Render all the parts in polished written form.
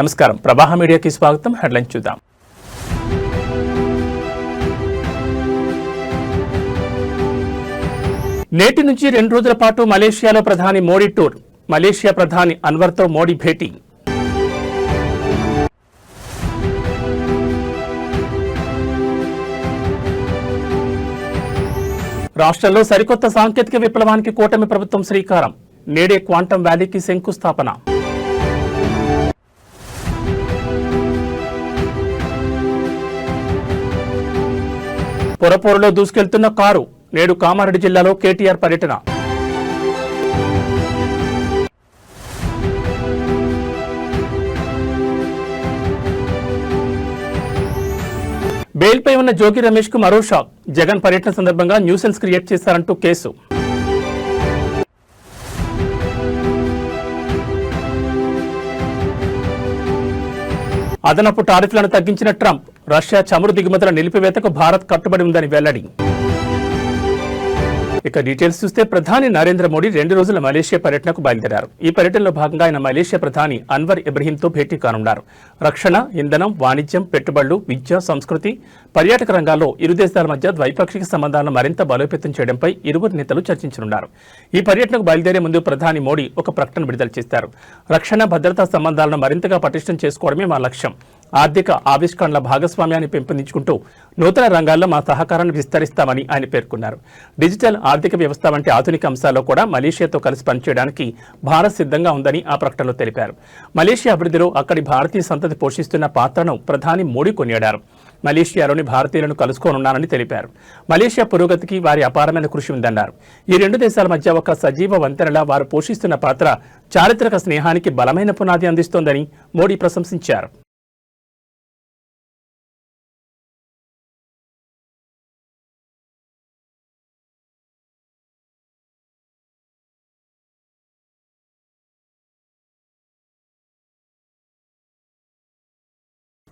నమస్కారం ప్రవాహ మీడియాకి స్వాగతం. హెడ్లైన్స్ చూద్దాం. నేటి నుంచి 2 రోజుల పాటు మలేషియాలో ప్రధాని మోడీ టూర్. మలేషియా ప్రధాని అన్వర్తో మోడీ భేటీ. రాష్ట్రంలో సరికొత్త సాంకేతిక విప్లవానికి కూటమి ప్రభుత్వం శ్రీకారం. నేడే క్వాంటం వ్యాలీకి శంకుస్థాపన. పొరపోరులో దూసుకెళ్తున్న కారు. నేడు కామారెడ్డి జిల్లాలో కేటీఆర్ పర్యటన. బెయిల్పై ఉన్న జోగి రమేష్ కు మరో షాక్. జగన్ పర్యటన సందర్భంగా న్యూసెన్స్ క్రియేట్ చేశారంటూ కేసు. అదనపు టారిఫ్లను తగ్గించిన ట్రంప్. రష్యా చమురు దిగుమతుల నిలిపివేతకు భారత్ కట్టుబడి ఉందని వెల్లడి. ఇక డీటెయిల్స్ చూస్తే ప్రధాని నరేంద్ర మోడీ 2 రోజుల మలేషియా పర్యటనకు బయలుదేరారు. ఈ పర్యటనలో భాగంగా ఆయన మలేషియా ప్రధాని అన్వర్ ఇబ్రహీంతో భేటీ కానున్నారు. రక్షణ, ఇంధనం, వాణిజ్యం, పెట్టుబడులు, విద్య, సంస్కృతి, పర్యాటక రంగాల్లో ఇరు దేశాల మధ్య ద్వైపాక్షిక సంబంధాలను మరింత బలోపేతం చేయడంపై ఇరువురు నేతలు చర్చించనున్నారు. ఈ పర్యటనకు బయలుదేరే ముందు ప్రధాని మోడీ ఒక ప్రకటన విడుదల చేశారు. రక్షణ, భద్రతా సంబంధాలను మరింతగా పటిష్టం చేసుకోవడమే మా లక్ష్యం. ఆర్థిక ఆవిష్కరణల భాగస్వామ్యాన్ని పెంపొందించుకుంటూ నూతన రంగాల్లో మా సహకారాన్ని విస్తరిస్తామని ఆయన పేర్కొన్నారు. డిజిటల్ ఆర్థిక వ్యవస్థ వంటి ఆధునిక అంశాల్లో కూడా మలేషియాతో కలిసి పనిచేయడానికి భారత్ సిద్ధంగా ఉందని ఆ ప్రకటనలో తెలిపారు. మలేషియా అభివృద్ధిలో అక్కడి భారతీయ సంతతి పోషిస్తున్న పాత్రను ప్రధాని మోడీ కొనియాడారు. మలేషియాలోని భారతీయులను కలుసుకోనున్నానని తెలిపారు. మలేషియా పురోగతికి వారి అపారమైన కృషి ఉందన్నారు. ఈ 2 దేశాల మధ్య ఒక సజీవ వంతెనలా వారు పోషిస్తున్న పాత్ర చారిత్రక స్నేహానికి బలమైన పునాది అందిస్తోందని మోడీ ప్రశంసించారు.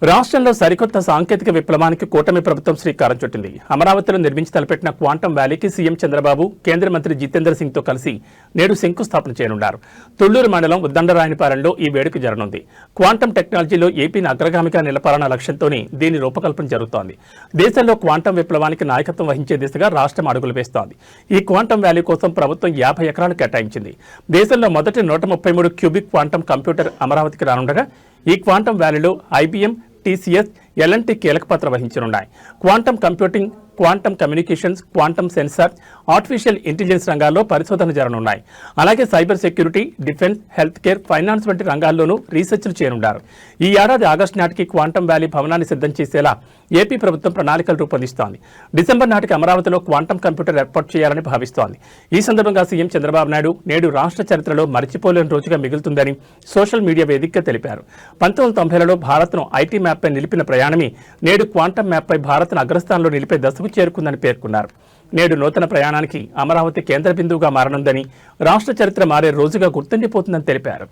రాష్ట్రంలో సరికొత్త సాంకేతిక విప్లవానికి కూటమి ప్రభుత్వం శ్రీకారం చుట్టింది. అమరావతిలో నిర్మించి తలపెట్టిన క్వాంటం వ్యాలీకి సీఎం చంద్రబాబు, కేంద్ర మంత్రి జితేందర్ సింగ్తో కలిసి నేడు శంకుస్థాపన చేయనున్నారు. తుళ్లూరు మండలం ఉద్దండరాయనిపాలెంలో ఈ వేడుక జరగనుంది. క్వాంటం టెక్నాలజీలో ఏపీని అగ్రగామిగా నిలపాలన్న లక్ష్యంతోనే దీని రూపకల్పన జరుగుతోంది. దేశంలో క్వాంటం విప్లవానికి నాయకత్వం వహించే దిశగా రాష్ట్రం అడుగులు వేస్తోంది. ఈ క్వాంటం వ్యాలీ కోసం ప్రభుత్వం 50 ఎకరాలు కేటాయించింది. దేశంలో మొదటి 133 క్యూబిక్ క్వాంటం కంప్యూటర్ అమరావతికి రానుండగా ఈ క్వాంటం వ్యాలీలో ఐబీఎం, టీసీఎస్, ఎల్ఎన్టీ కీలక పాత్ర వహించనున్నాయి. Quantum computing, quantum communications, quantum sensor, artificial intelligence రంగాల్లో పరిశోధన జరగనున్నాయి. అలాగే cyber security, defence, health care, finance వంటి రంగాల్లోనూ రీసెర్చ్లు చేయనున్నారు. ఈ ఏడాది ఆగస్టు నాటికి క్వాంటం వ్యాలీ భవనాన్ని సిద్ధం చేసేలా ఏపీ ప్రభుత్వం ప్రణాళికలు రూపొందిస్తోంది. డిసెంబర్ నాటికి అమరావతిలో క్వాంటం కంప్యూటర్ ఏర్పాటు చేయాలని భావిస్తోంది. ఈ సందర్భంగా సీఎం చంద్రబాబు నాయుడు నేడు రాష్ట్ర చరిత్రలో మరిచిపోలేని రోజుగా మిగులుతుందని సోషల్ మీడియా వేదికగా తెలిపారు. 1990లలో భారత్ను ఐటీ మ్యాప్పై నిలిపిన ప్రయాణమే నేడు క్వాంటం మ్యాప్పై భారత్ను అగ్రస్థానంలో నిలిపే దశకు చేరుకుందని పేర్కొన్నారు. నేడు నూతన ప్రయాణానికి అమరావతి కేంద్ర బిందువుగా మారనుందని, రాష్ట్ర చరిత్ర మారే రోజుగా గుర్తుండిపోతుందని తెలిపారు.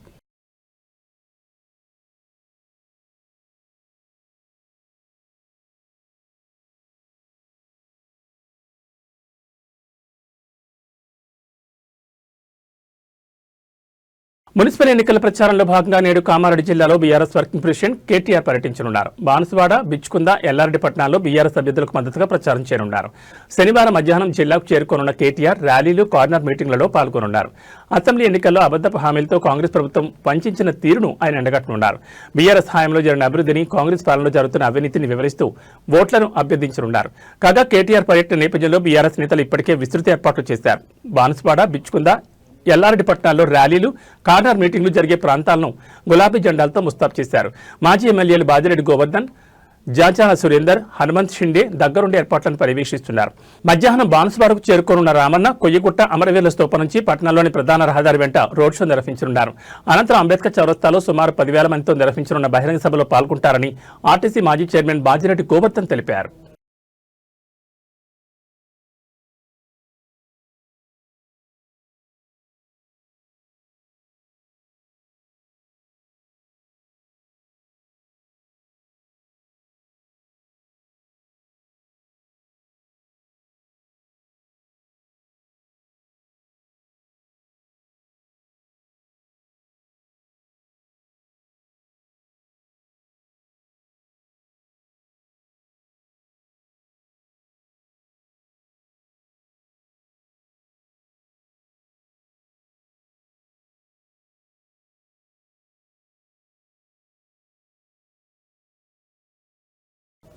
మున్సిపల్ ఎన్నికల ప్రచారంలో భాగంగా నేడు కామారెడ్డి జిల్లాలో బీఆర్ఎస్ వర్కింగ్ ప్రెసిడెంట్ కేటీఆర్ పర్యటించనున్నారు. బాన్సువాడ, బిచ్చుకుంద, ఎల్లారెడ్డి పట్టణాల్లో బీఆర్ఎస్ అభ్యర్థులకు మద్దతుగా ప్రచారం చేయనున్నారు. శనివారం మధ్యాహ్నం జిల్లాకు చేరుకోనున్న కేటీఆర్ ర్యాలీలు, కార్నర్ మీటింగ్లలో పాల్గొనున్నారు. అసెంబ్లీ ఎన్నికల్లో అబద్ధపు హామీలతో కాంగ్రెస్ ప్రభుత్వం వంచిన తీరును ఆయన ఎండగట్టనున్నారు. బీఆర్ఎస్ హయాంలో జరిగిన అభివృద్ధిని, కాంగ్రెస్ పాలనలో జరుగుతున్న అవినీతిని వివరిస్తూ ఓట్లను అభ్యర్థించనున్నారు. కాగా కేటీఆర్ పర్యటన నేపథ్యంలో బీఆర్ఎస్ నేతలు ఇప్పటికే విస్తృత ఏర్పాట్లు చేశారు. బాన్సువాడ, బిచ్చుకుంద, ఎల్లారెడ్డి పట్టణాల్లో ర్యాలీలు, కార్నర్ మీటింగ్లు జరిగే ప్రాంతాలను గులాబీ జెండాలతో ముస్తాబు చేశారు. మాజీ ఎమ్మెల్యేలు బాజిరెడ్డి గోవర్ధన్, జాచాల సురేందర్, హనుమంత్ షిండే దగ్గరుండి ఏర్పాట్లను పర్యవేక్షిస్తున్నారు. మధ్యాహ్నం బాన్సువాడకు చేరుకోనున్న రామన్న కొయ్యగుట్ట, అమరవీరుల స్తూపం నుంచి పట్టణంలోని ప్రధాన రహదారి వెంట రోడ్ షో నిర్వహించనున్నారు. అనంతరం అంబేద్కర్ చౌరస్తాలో సుమారు 10,000 మందితో నిర్వహించనున్న బహిరంగ సభలో పాల్గొంటారని ఆర్టీసీ మాజీ చైర్మన్ బాజిరెడ్డి గోవర్ధన్ తెలిపారు.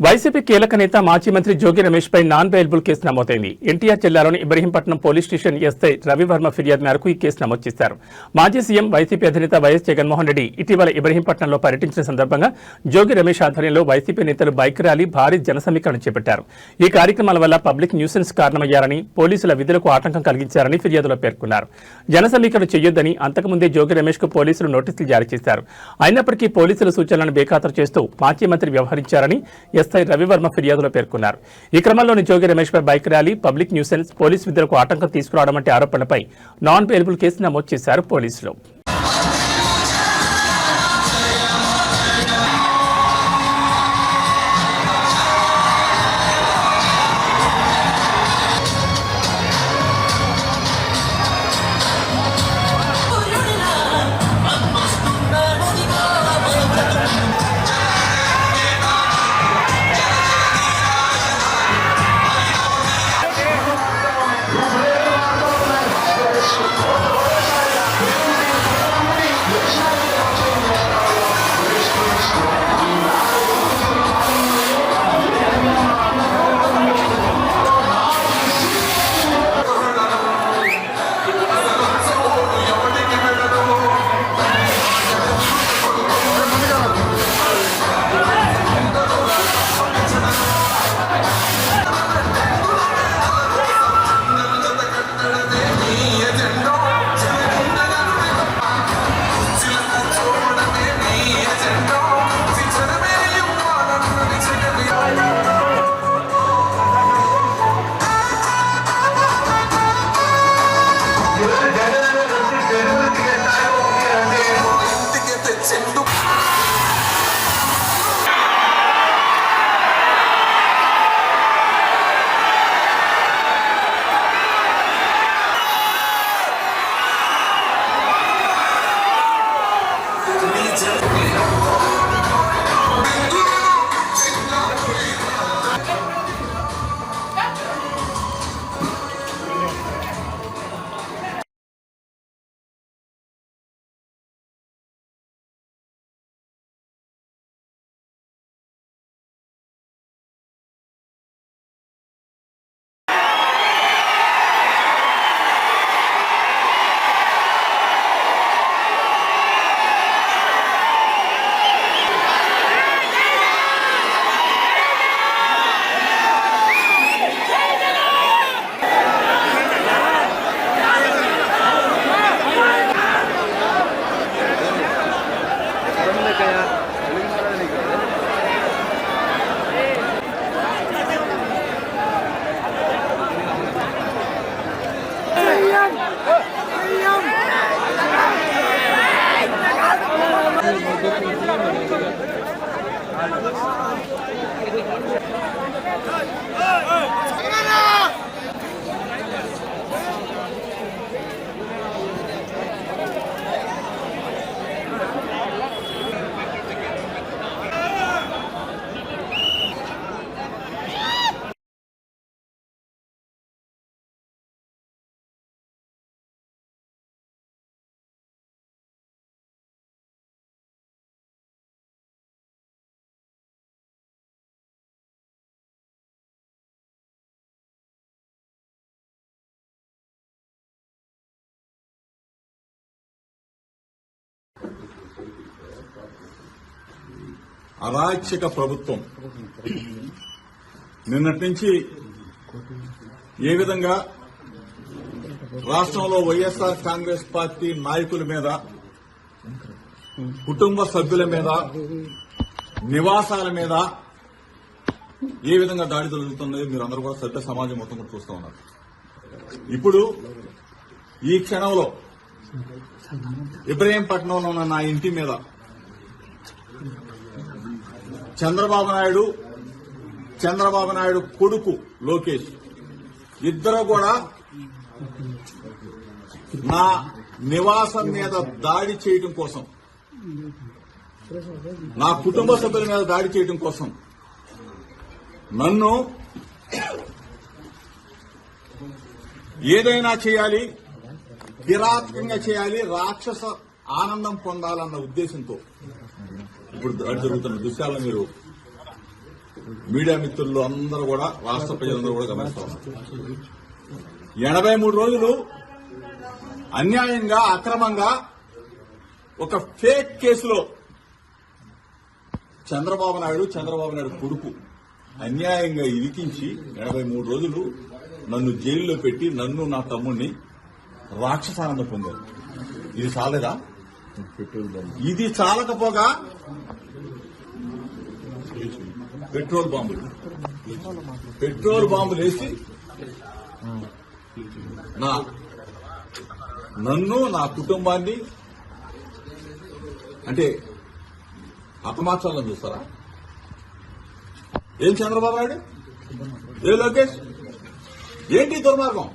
వైసీపీ కీలక నేత మాజీ మంత్రి జోగి రమేష్ పై నాన్ బెయిలబుల్ కేసు నమోదైంది. ఎన్టీఆర్ జిల్లాలోని Ibrahimpatnam police station SI Ravivarma ఫిర్యాదు మేరకు ఈ కేసు నమోదు చేశారు. మాజీ సీఎం వైసీపీ అధినేత వైఎస్ జగన్మోహన్ రెడ్డి ఇటీవల ఇబ్రహీంపట్నంలో పర్యటించిన సందర్భంగా జోగి రమేష్ ఆధ్వర్యంలో వైసీపీ నేతలు బైక్ ర్యాలీ, భారీ జనసమీకరణ చేపట్టారు. ఈ కార్యక్రమాల వల్ల పబ్లిక్ న్యూసెన్స్ కారణమయ్యారని, పోలీసుల విధులకు ఆటంకం కలిగించారని ఫిర్యాదులో పేర్కొన్నారు. జనసమీకరణ చేయొద్దని అంతకుముందే జోగి రమేష్ కు పోలీసులు నోటీసులు జారీ చేశారు. అయినప్పటికీ పోలీసుల సూచనలను బేఖాతరు చేస్తూ మాజీ మంత్రి వ్యవహరించారని ఎస్ఐ రవివర్మ ఫిర్యాదులో పేర్కొన్నారు. ఈ క్రమంలోని జోగి రమేష్ పై bike rally, public nuisance, police విధులకు ఆటంకం తీసుకురావడం వంటి ఆరోపణలపై నాన్ బెయిలబుల్ కేసు నమోదు చేశారు పోలీసులు. అరాచక ప్రభుత్వం నిన్నటి నుంచి ఏ విధంగా రాష్ట్రంలో వైఎస్ఆర్ కాంగ్రెస్ పార్టీ నాయకుల మీద, కుటుంబ సభ్యుల మీద, నివాసాల మీద ఏ విధంగా దాడి జరుగుతుందో మీరు అందరూ కూడా సభ్య సమాజం మొత్తం కూడా చూస్తూ ఉన్నారు. ఇప్పుడు ఈ క్షణంలో ఇబ్రహీంపట్నంలో ఉన్న నా ఇంటి మీద చంద్రబాబు నాయుడు కొడుకు లోకేష్ ఇద్దరు కూడా నా నివాసం మీద దాడి చేయడం కోసం, నా కుటుంబ సభ్యుల మీద దాడి చేయడం కోసం నన్ను ఏదైనా చేయాలి, కిరాతకంగా చేయాలి, రాక్షస ఆనందం పొందాలన్న ఉద్దేశంతో ఇప్పుడు దాడి జరుగుతున్న దృశ్యాలను మీరు మీడియా మిత్రులు అందరూ కూడా రాష్ట్ర ప్రజలందరూ కూడా గమనిస్తా ఉన్నారు. 83 రోజులు అన్యాయంగా అక్రమంగా ఒక ఫేక్ కేసులో చంద్రబాబు నాయుడు కొడుకు అన్యాయంగా ఇరికించి 83 రోజులు నన్ను జైల్లో పెట్టి నన్ను నా తమ్ముడిని రాక్షసానందం పొందారు. ఇది చాలేదా? ఇది చాలకపోగా పెట్రోల్ బాంబులు వేసి నన్ను నా కుటుంబాన్ని అంటే హతమార్చాలని చూస్తారా? ఏం చంద్రబాబు నాయుడు, ఏ లోకేష్, ఏంటి దుర్మార్గం?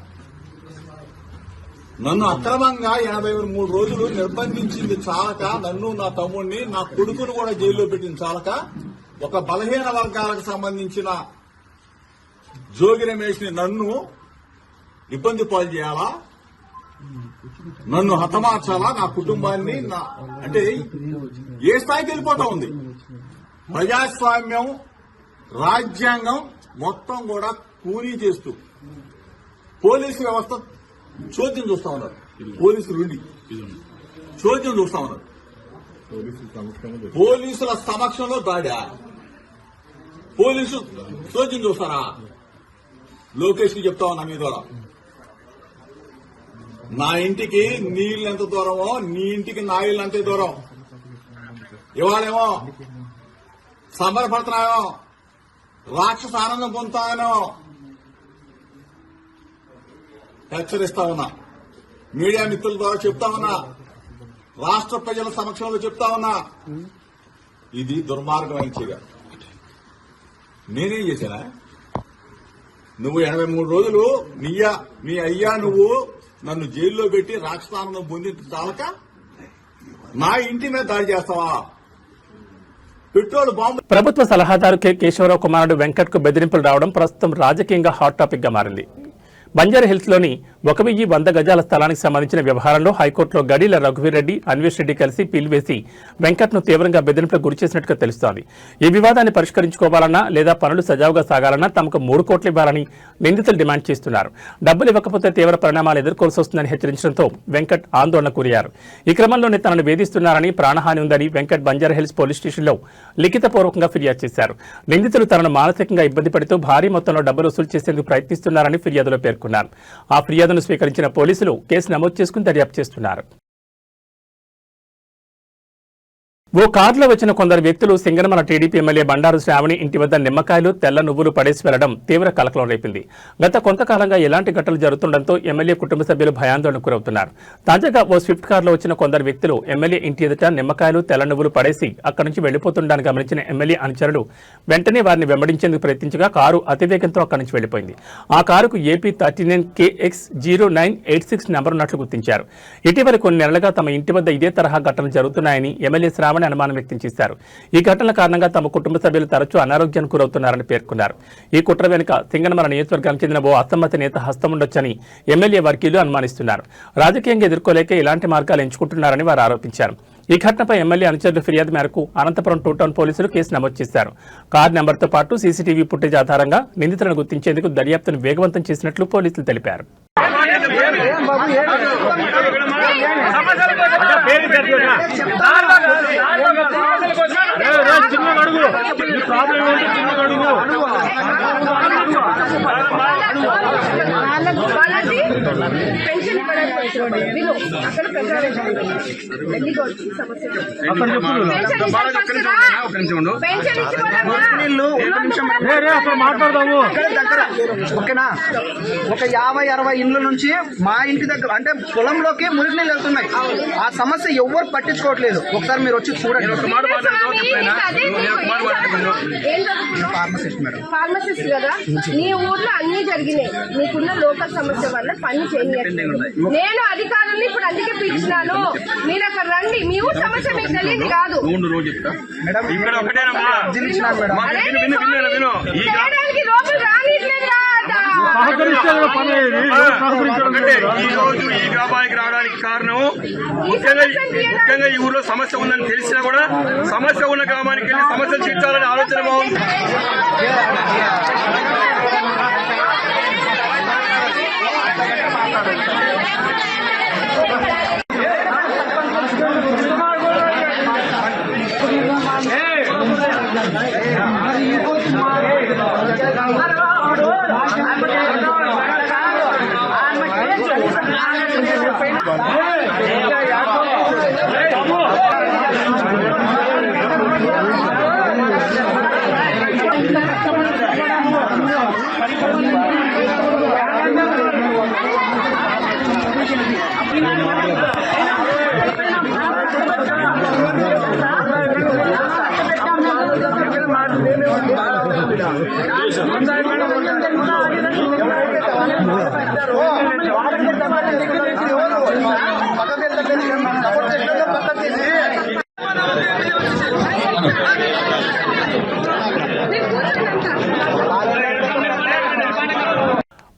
నన్ను అక్రమంగా 83 రోజులు నిర్బంధించింది చాలక, నన్ను నా తమ్ముడిని నా కొడుకును కూడా జైల్లో పెట్టింది చాలక, ఒక బలహీన వర్గాలకు సంబంధించిన జోగి రమేష్ ని నన్ను ఇబ్బంది పాలు చేయాలా, నన్ను హతమార్చాలా, నా కుటుంబాన్ని అంటే ఏ స్థాయికి వెళ్ళిపోతా ఉంది? ప్రజాస్వామ్యం, రాజ్యాంగం మొత్తం కూడా కూనీ చేస్తూ పోలీసు వ్యవస్థ చోద్యం చూస్తా ఉన్నారు. పోలీసులు చోద్యం చూస్తా ఉన్నారు. పోలీసుల సమక్షంలో దాడా? పోలీసు చోద్యం చూస్తారా? లోకేష్ కి చెప్తా ఉన్నా మీ ద్వారా, నా ఇంటికి నీళ్ళు ఎంత దూరమో నీ ఇంటికి నా ఇల్లు అంతే దూరం. ఇవాళేమో సంబరపడుతున్నాయో, రాక్షస ఆనందం పొందుతానో హెచ్చరిస్తా ఉన్నా. మీడియా మిత్రుల ద్వారా చెప్తా ఉన్నా, రాష్ట్ర ప్రజల సమక్షంలో చెప్తా ఉన్నా, ఇది దుర్మార్గమైన చర్య. నేనేం చేశానా? నువ్వు 83 రోజులు నీ అయ్యా నువ్వు నన్ను జైల్లో పెట్టి రాక్షసానందం పొంది చాలక నా ఇంటి మీద దాడి చేస్తావా? Petrol bomb. ప్రభుత్వ సలహాదారు కె కేశవరావు కుమారుడు వెంకట్ కు బెదిరింపులు రావడం ప్రస్తుతం రాజకీయంగా హాట్ టాపిక్ గా మారింది. బంజారాహిల్స్ లోని 1100 గజాల స్థలానికి సంబంధించిన వ్యవహారంలో హైకోర్టులో గడీల రఘువీర్ రెడ్డి, అన్వేష్ రెడ్డి కలిసి పిలివేసి వెంకట్ ను తీవ్రంగా బెదిరింపులకు గురిచేసినట్టుగా తెలుస్తోంది. ఈ వివాదాన్ని పరిష్కరించుకోవాలన్నా లేదా పనులు సజావుగా సాగాలన్నా తమకు 3 కోట్లు ఇవ్వాలని నిందితులు డిమాండ్ చేస్తున్నారు. డబ్బులు ఇవ్వకపోతే తీవ్ర పరిణామాలు ఎదుర్కోవాల్సి వస్తుందని హెచ్చరించడంతో వెంకట్ ఆందోళనకు గురయ్యారు. ఈ క్రమంలోనే తనను వేధిస్తున్నారని, ప్రాణహాని ఉందని వెంకట్ బంజారాహిల్స్ పోలీస్ స్టేషన్లో లిఖితపూర్వకంగా ఫిర్యాదు చేశారు. నిందితులు తనను మానసికంగా ఇబ్బంది పడుతూ భారీ మొత్తంలో డబ్బులు వసూలు చేసేందుకు ప్రయత్నిస్తున్నారని ఫిర్యాదులో పేర్కొన్నారు. ఆ ఫిర్యాదును స్వీకరించిన పోలీసులు కేసు నమోదు చేసుకుని దర్యాప్తు చేస్తున్నారు. ఓ కారులో వచ్చిన కొందరు వ్యక్తులు సింగనమల టీడీపీ ఎమ్మెల్యే బండారు శ్రావణి ఇంటి వద్ద నిమ్మకాయలు, తెల్ల నువ్వులు పడేసి వెళ్లడం తీవ్ర కలకలం రేపింది. గత కొంతకాలంగా ఎలాంటి ఘటనలు జరుగుతుండటంతో ఎమ్మెల్యే కుటుంబ సభ్యులు భయాందోళనకు గురవుతున్నారు. తాజాగా ఓ స్విఫ్ట్ కారులో వచ్చిన కొందరు వ్యక్తులు ఎమ్మెల్యే ఇంటి ఎదుట నిమ్మకాయలు, తెల్ల నువ్వులు పడేసి అక్కడి నుంచి వెళ్లిపోతుండని గమనించిన ఎమ్మెల్యే అనుచరులు వెంటనే వారిని వెంబడించేందుకు ప్రయత్నించగా కారు అతివేగంతో అక్కడి నుంచి వెళ్లిపోయింది. ఆ కారుకు ఏపీ 39KX0986 నెంబర్ ఉన్నట్లు గుర్తించారు. ఇటీవల కొన్ని నెలలుగా తమ ఇంటి వద్ద ఇదే తరహా ఘటనలు జరుగుతున్నాయని ఎమ్మెల్యే శ్రావణి అనుమానం వ్యక్తం చేశారు. ఈ ఘటనల కారణంగా తమ కుటుంబ సభ్యులు తరచూ అనారోగ్యానికి గురవుతున్నారని పేర్కొన్నారు. ఈ కుట్ర వెనుక సింగనమల నియోజకవర్గానికి చెందిన ఓ అసమ్మతి నేత హస్తం ఉండొచ్చని ఎమ్మెల్యే వర్గీయులు అనుమానిస్తున్నారు. రాజకీయంగా ఎదుర్కోలేక ఇలాంటి మార్గాలు ఎంచుకుంటున్నారని వారు ఆరోపించారు. ఈ ఘటనపై ఎమ్మెల్యే అనుచరుల ఫిర్యాదు మేరకు అనంతపురం 2 టౌన్ పోలీసులు కేసు నమోదు చేశారు. కారు నెంబర్తో పాటు సీసీటీవీ ఫుటేజ్ ఆధారంగా నిందితులను గుర్తించేందుకు దర్యాప్తును వేగవంతం చేసినట్లు పోలీసులు తెలిపారు. మాట్లాడదాము ఓకేనా? ఒక 50-60 ఇండ్ల నుంచి మా ఇంటి దగ్గర అంటే పొలంలోకి మురికి నీళ్ళు వెళ్తున్నాయి. ఆ సమస్య ఎవ్వరు పట్టించుకోవట్లేదు. ఒకసారి మీరు వచ్చి చూడండి. ఫార్మసిస్ట్ కదా, నీ ఊర్లో అన్ని జరిగినాయి. నీకున్న లోకల్ సమస్య వల్ల పని చేయట్లేదు. నేను అధికారుల్ని ఇప్పుడు అందుకే పిలిచినాను. మీరు అక్కడ రండి. మీ ఊరు సమస్య మీకు తెలియదు కాదు. చేయడానికి లోపల రానిట్లేదు. ఒకటే ఈ రోజు ఈ వ్యాపారికి రావడానికి కారణం ముఖ్యంగా ఈ ఊర్లో సమస్య ఉందని తెలిసినా కూడా సమస్య ఉన్న గ్రామానికి వెళ్ళి సమస్యలు తీర్చాలని ఆలోచన బాగుంది.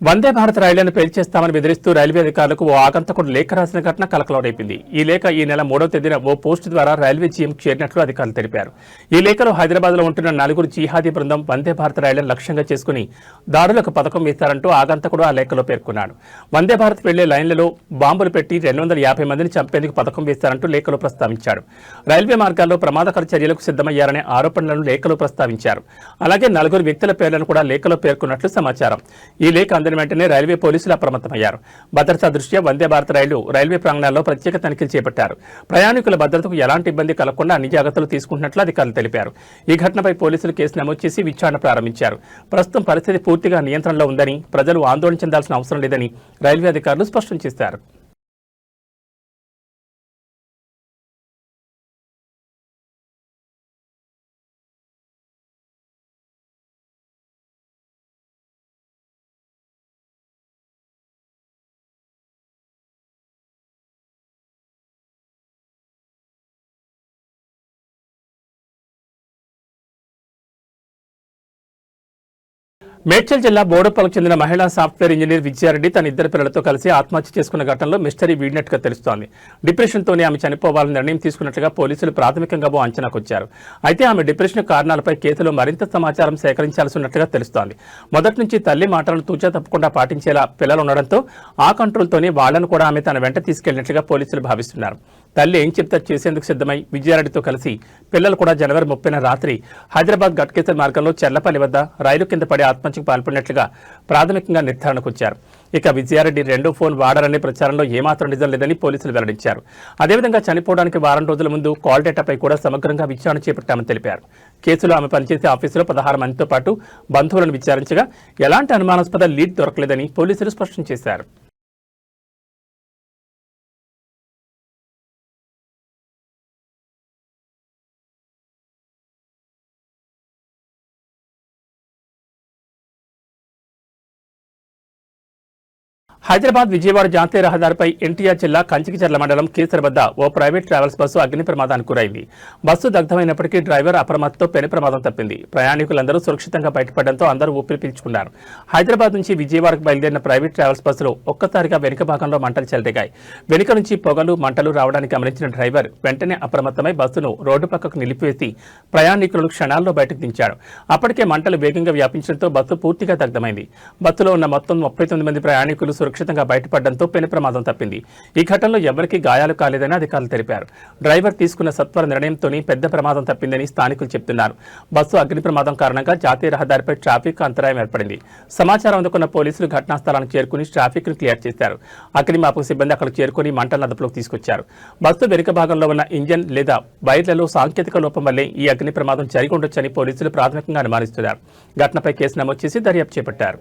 వందే భారత్ రైళ్లను పేల్చేస్తామని బెదిరిస్తూ రైల్వే అధికారులకు ఓ ఆగంతకుడు లేఖ రాసిన ఘటన కలకలం రేపింది. ఈ లేఖ ఈ నెల 3వ తేదీన ఓ పోస్టు ద్వారా రైల్వే జీఎం చేరినట్లు అధికారులు తెలిపారు. ఈ లేఖలో హైదరాబాద్ లో ఉంటున్న 4 జిహాదీ బృందం వందే భారత్ రైళ్లను లక్ష్యంగా చేసుకుని దాడులకు పథకం వేస్తారంటూ ఆగంతకుడు ఆ లేఖలో పేర్కొన్నాడు. వందే భారత్ వెళ్లే లైన్లలో బాంబులు పెట్టి 250 మందిని చంపేందుకు పథకం వేస్తారంటూ లేఖలో ప్రస్తావించాడు. రైల్వే మార్గాల్లో ప్రమాదకర చర్యలకు సిద్దమయ్యారనే ఆరోపణలను లేఖలో ప్రస్తావించారు. అలాగే 4 వ్యక్తుల పేర్లను కూడా లేఖలో పేర్కొన్నట్లు సమాచారం. ఈ లేఖ వెంటనే రైల్వే పోలీసులు అప్రమత్తమయ్యారు. భద్రతా దృష్ట్యా వందే భారత్ రైల్వే ప్రాంగణాల్లో ప్రత్యేక తనిఖీలు చేపట్టారు. ప్రయాణికుల భద్రతకు ఎలాంటి ఇబ్బంది కలగకుండా అన్ని జాగ్రత్తలు తీసుకుంటున్నట్లు అధికారులు తెలిపారు. ఈ ఘటనపై పోలీసులు కేసు నమోదు చేసి విచారణ ప్రారంభించారు. ప్రస్తుతం పరిస్థితి పూర్తిగా నియంత్రణలో ఉందని, ప్రజలు ఆందోళన చెందాల్సిన అవసరం లేదని రైల్వే అధికారులు స్పష్టం చేశారు. మేడ్చల్ జిల్లా బోడుపల్లికి చెందిన మహిళా సాఫ్ట్వేర్ ఇంజనీర్ విజయారెడ్డి తన 2 పిల్లలతో కలిసి ఆత్మహత్య చేసుకున్న ఘటనలో మిస్టరీ వీడినట్టుగా తెలుస్తోంది. డిప్రెషన్తోనే ఆమె చనిపోవాలని నిర్ణయం తీసుకున్నట్లుగా పోలీసులు ప్రాథమికంగా ఓ అంచనాకొచ్చారు. అయితే ఆమె డిప్రెషన్ కారణాలపై కేసులో మరింత సమాచారం సేకరించాల్సి ఉన్నట్లుగా తెలుస్తోంది. మొదటి నుంచి తల్లి మాటలను తూచా తప్పకుండా పాటించేలా పిల్లలు ఉండడంతో ఆ కంట్రోల్తోనే వాళ్లను కూడా ఆమె తన వెంట తీసుకెళ్లినట్లుగా పోలీసులు భావిస్తున్నారు. తల్లి ఏం చెప్తే చేసేందుకు సిద్ధమై విజయారెడ్డితో కలిసి పిల్లలు కూడా జనవరి 30న రాత్రి హైదరాబాద్ గట్కేసర్ మార్గంలో చెర్లపల్లి వద్ద రైలు కింద పడి ఆత్మహత్యకు పాల్పడినట్లుగా ప్రాథమికంగా నిర్ధారణకు వచ్చారు. ఇక విజయారెడ్డి 2వ ఫోన్ వాడారనే ప్రచారంలో ఏమాత్రం నిజం లేదని పోలీసులు వెల్లడించారు. అదేవిధంగా చనిపోవడానికి వారం రోజుల ముందు కాల్ డేటాపై కూడా సమగ్రంగా విచారణ చేపట్టామని తెలిపారు. కేసులో ఆమె పనిచేసే ఆఫీసులో 16 మందితో పాటు బంధువులను విచారించగా ఎలాంటి అనుమానాస్పద లీడ్ దొరకలేదని పోలీసులు స్పష్టం చేశారు. హైదరాబాద్ విజయవాడ జాతీయ రహదారిపై ఎన్టీఆర్ జిల్లా కంచికిచర్ల మండలం కేసర్ వద్ద ఓ ప్రైవేట్ ట్రావెల్స్ బస్సు అగ్ని ప్రమాదానికి గురైంది. బస్సు దగ్ధమైనప్పటికీ డ్రైవర్ అప్రమత్తతో పెను ప్రమాదం తప్పింది. ప్రయాణికులందరూ సురక్షితంగా బయటపడడంతో అందరూ ఊపిరి పీల్చుకున్నారు. హైదరాబాద్ నుంచి విజయవాడకు బయలుదేరిన ప్రైవేట్ ట్రావెల్స్ బస్సులో ఒక్కసారిగా వెనుక భాగంలో మంటలు చెలరేగాయి. వెనుక నుంచి పొగలు మంటలు రావడానికి గమనించిన డ్రైవర్ వెంటనే అప్రమత్తమై బస్సును రోడ్డు పక్కకు నిలిపివేసి ప్రయాణికులను క్షణాల్లో బయటకు దించాడు. అప్పటికే మంటలు వేగంగా వ్యాపించడంతో బస్సు పూర్తిగా దగ్ధమైంది. బస్సులో ఉన్న మొత్తం 39 మంది ప్రయాణికులు సురక్షితంగా బయటపడడంతో పెను ప్రమాదం తప్పింది. ఈ ఘటనలో ఎవరికీ గాయాలు కాలేదని అధికారులు తెలిపారు. డ్రైవర్ తీసుకున్న సత్వర నిర్ణయంతోనే పెద్ద ప్రమాదం తప్పిందని స్థానికులు చెబుతున్నారు. బస్సు అగ్ని ప్రమాదం కారణంగా జాతీయ రహదారిపై ట్రాఫిక్ అంతరాయం ఏర్పడింది. సమాచారం అందుకున్న పోలీసులు ఘటనా స్థలానికి చేరుకుని ట్రాఫిక్ ను క్లియర్ చేశారు. అగ్నిమాపక సిబ్బంది అక్కడికి చేరుకుని మంటలను అదుపులోకి తీసుకొచ్చారు. బస్సు వెనుక భాగంలో ఉన్న ఇంజన్ లేదా వైర్లలో సాంకేతిక లోపం వల్లే ఈ అగ్ని ప్రమాదం జరిగి ఉండొచ్చని పోలీసులు ప్రాథమికంగా అనుమానిస్తున్నారు. ఘటనపై కేసు నమోదు చేసి దర్యాప్తు చేపట్టారు.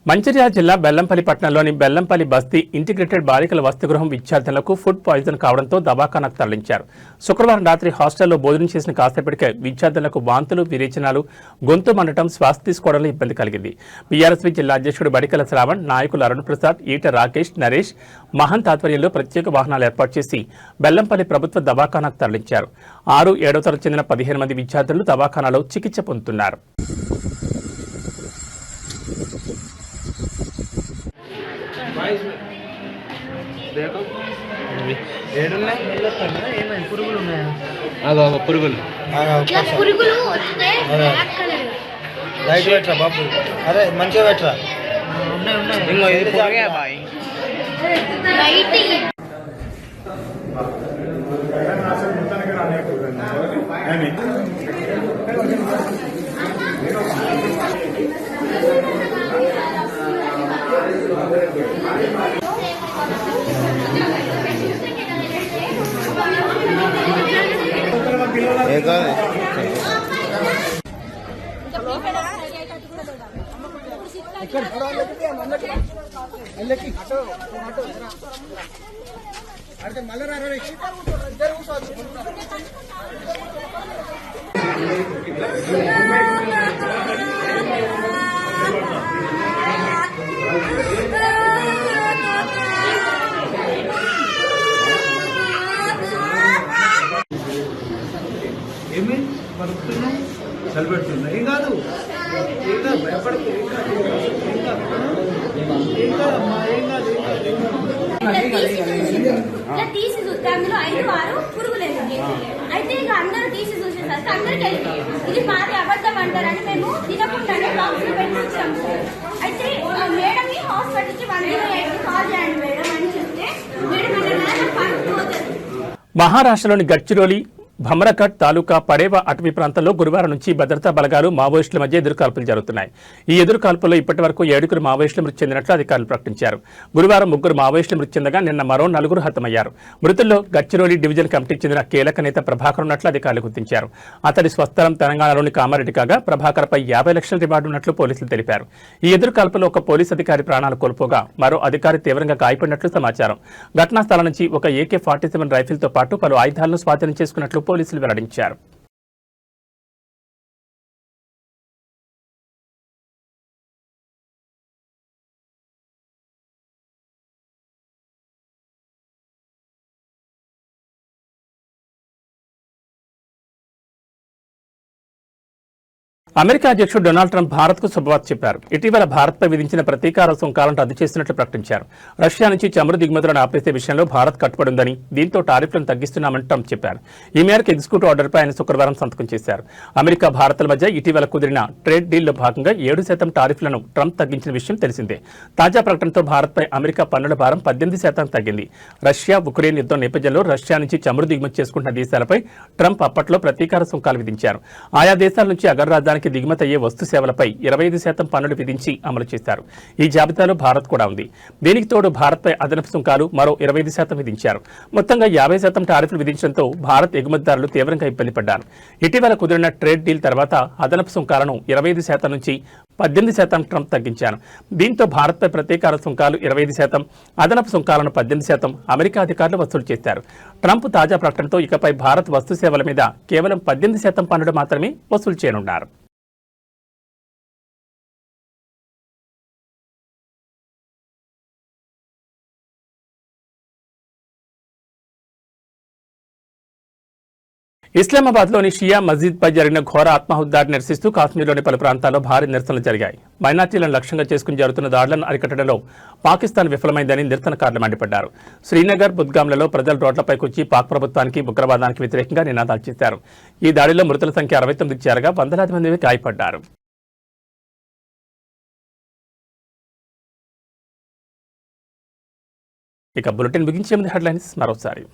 మంచిర్యాల జిల్లా బెల్లంపల్లి పట్టణంలోని బెల్లంపల్లి బస్తీ ఇంటిగ్రేటెడ్ బాలికల వసతిగృహం విద్యార్థులకు ఫుడ్ పాయిజన్ కావడంతో దవాఖానాకు తరలించారు. శుక్రవారం రాత్రి హాస్టల్లో భోజనం చేసిన కాసేపటికే విద్యార్థులకు వాంతులు, విరేచనాలు, గొంతు మండటం, శ్వాస తీసుకోవడంలో ఇబ్బంది కలిగింది. బీఆర్ఎస్పీ జిల్లా అధ్యక్షుడు బడికల శ్రావణ్, నాయకులు అరుణ్ ప్రసాద్, ఈట రాకేష్, నరేష్, మహంత్ ఆధ్వర్యంలో ప్రత్యేక వాహనాలు ఏర్పాటు చేసి బెల్లంపల్లి ప్రభుత్వ దవాఖానాకు తరలించారు. 6, 7వ తరగతి చెందిన 15 మంది విద్యార్థులు దవాఖానాలో చికిత్స పొందుతున్నారు. పురుగులు లైట్ పెట్టరా బాబు, అరే మంచిగా పెట్టరా. ఇంకో ఇది పురుగే బాయ్. ఏమి పడుతున్నాం, చలిపెడుతున్నా. ఏం కాదు, ఏం కాదు, భయపడకు. ఇలా తీసి చూస్తే అందులో 5-6 పురుగులేదు. అయితే ఇక అందరూ తీసి చూసేసరికి అందరికీ ఇది మాది అబద్ధం అంటారని మేము తినకుండానే బాక్స్ పెట్టి వచ్చాము. అయితే మేడం హాస్పిటల్కి 108 కాల్ చేయండి మేడం అని చెప్తే మేడం పడుతుంది. మహారాష్ట్రలోని గడ్చిరోలి, భమ్రఘట్ తాలూకా పడేవా అటవీ ప్రాంతంలో గురువారం నుంచి భద్రతా బలగాలు, మావోయిస్టుల మధ్య ఎదురుకాల్పులు జరుగుతున్నాయి. ఈ ఎదురుకాల్పుల్లో ఇప్పటి వరకు 7 మావోయిస్టులు మృతి చెందినట్లు అధికారులు ప్రకటించారు. గురువారం 3 మావోయిస్టులు మృతి చెందగా నిన్న మరో 4 హతమయ్యారు. మృతుల్లో గడ్చిరోలి డివిజన్ కమిటీకి చెందిన కీలక నేత ప్రభాకర్ ఉన్నట్లు అధికారులు గుర్తించారు. అతడి స్వస్థలం తెలంగాణలోని కామారెడ్డి కాగా ప్రభాకర్పై 50 లక్షల రివార్డు ఉన్నట్లు పోలీసులు తెలిపారు. ఈ ఎదురుకాల్పులో ఒక పోలీసు అధికారి ప్రాణాలు కోల్పోగా మరో అధికారి తీవ్రంగా గాయపడినట్లు సమాచారం. ఘటనా స్థలం నుంచి ఒక AK-47 రైఫిల్తో పాటు పలు ఆయుధాలను స్వాధీనం చేసుకున్నట్లు పోలీసులు వెల్లడించారు. అమెరికా అధ్యక్షుడు డొనాల్డ్ ట్రంప్ భారత్కు శుభవార్త చెప్పారు. ఇటీవల భారత్పై విధించిన ప్రతీకార సుంకాలను రద్దు చేసినట్లు ప్రకటించారు. రష్యా నుంచి చమురు దిగుమతులను ఆపేసే విషయంలో భారత్ కట్టుబడి ఉందని, దీంతో టారిఫ్లను తగ్గిస్తున్నామని ట్రంప్ చెప్పారు. ఈ మేరకు ఎగ్జిక్యూటివ్ ఆర్డర్పై ఆయన శుక్రవారం సంతకం చేశారు. అమెరికా, భారత్ల మధ్య ఇటీవల కుదిరిన ట్రేడ్ డీల్లో భాగంగా 7% టారిఫ్లను ట్రంప్ తగ్గించిన విషయం తెలిసిందే. తాజా ప్రకటనతో భారత్పై అమెరికా పన్నుల భారం 18% తగ్గింది. రష్యా, ఉక్రెయిన్ యుద్ధం నేపథ్యంలో రష్యా నుంచి చమురు దిగుమతి చేసుకుంటున్న దేశాలపై ట్రంప్ అప్పట్లో ప్రతీకార సుంకాలు విధించారు. ఆయా దేశాల నుంచి అగ్రరాజ్యానికి దిగుమతి అయ్యే వస్తు సేవలపై 25% పన్నులు విధించి అమలు చేశారు. ఈ జాబితాలో భారత్ కూడా ఉంది. దీనికి తోడు భారత్పై అదనపు సుంకాలు మరో 25% విధించారు. మొత్తంగా 50% టారిఫ్లు విధించడంతో భారత్ ఎగుమతిదారులు తీవ్రంగా ఇబ్బంది పడ్డారు. ఇటీవల కుదిరిన ట్రేడ్ డీల్ తర్వాత అదనపు సుంకాలను 25% నుంచి 18% ట్రంప్ తగ్గించారు. దీంతో భారత్పై ప్రతీకార సుంకాలు 25%, అదనపు సుంకాలను 18% అమెరికా అధికారులు వసూలు చేశారు. ట్రంప్ తాజా ప్రకటనతో ఇకపై భారత్ వస్తు సేవల మీద కేవలం 18% పన్నులు మాత్రమే వసూలు చేయనున్నారు. ఇస్లామాబాద్లోని షియా మస్జిద్పై జరిగిన ఘోర ఆత్మహత్యాన్ని నిరసిస్తూ కాశ్మీర్లోని పలు ప్రాంతాల్లో భారీ నిరసనలు జరిగాయి. మైనార్టీలను లక్ష్యంగా చేసుకుని జరుగుతున్న దాడులను అరికట్టడంలో పాకిస్తాన్ విఫలమైందని నిరసనకారులు మండిపడ్డారు. శ్రీనగర్, బుద్గాంలలో ప్రజలు రోడ్లపైకి వచ్చి పాక్ ప్రభుత్వానికి, ఉగ్రవాదానికి వ్యతిరేకంగా నినాదాలు చేశారు. ఈ దాడిలో మృతుల సంఖ్య 69కి చేరగా వందలాది మంది గాయపడ్డారు. ఇక బులెటిన్ ముగించే ముందు హెడ్లైన్స్ మరోసారి.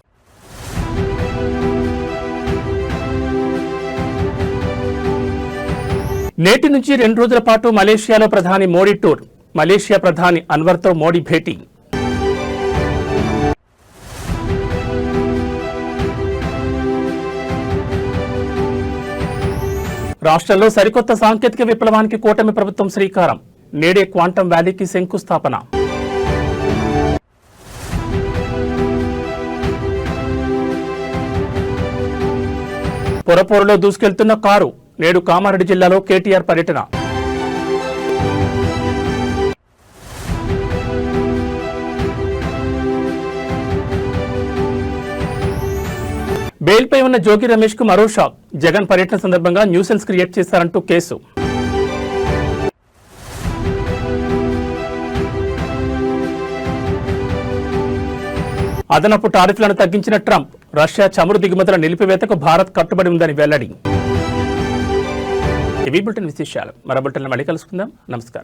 నేటి నుంచి 2 రోజుల పాటు మలేషియాలో ప్రధాని మోడీ టూర్. మలేషియా ప్రధాని అన్వర్తో మోడీ భేటీ. రాష్ట్రంలో సరికొత్త సాంకేతిక విప్లవానికి కూటమి ప్రభుత్వం శ్రీకారం. నేడే క్వాంటం వ్యాలీకి శంకుస్థాపన. పొరపోరులో దూసుకెళ్తున్న కారు, నేడు కామారెడ్డి జిల్లాలో కేటీఆర్ పర్యటన. బెయిల్పై ఉన్న జోగి రమేష్ కు మరో షాక్. జగన్ పర్యటన సందర్భంగా న్యూసెన్స్ క్రియేట్ చేశారంటూ కేసు. అదనపు టారిఫ్లను తగ్గించిన ట్రంప్, రష్యా చమురు దిగుమతుల నిలిపివేతకు భారత్ కట్టుబడి ఉందని వెల్లడి. ఇవి బులెటిన్ విశేషాలు. మరో బులెటిన్లో మళ్ళీ కలుసుకుందాం. నమస్కారం.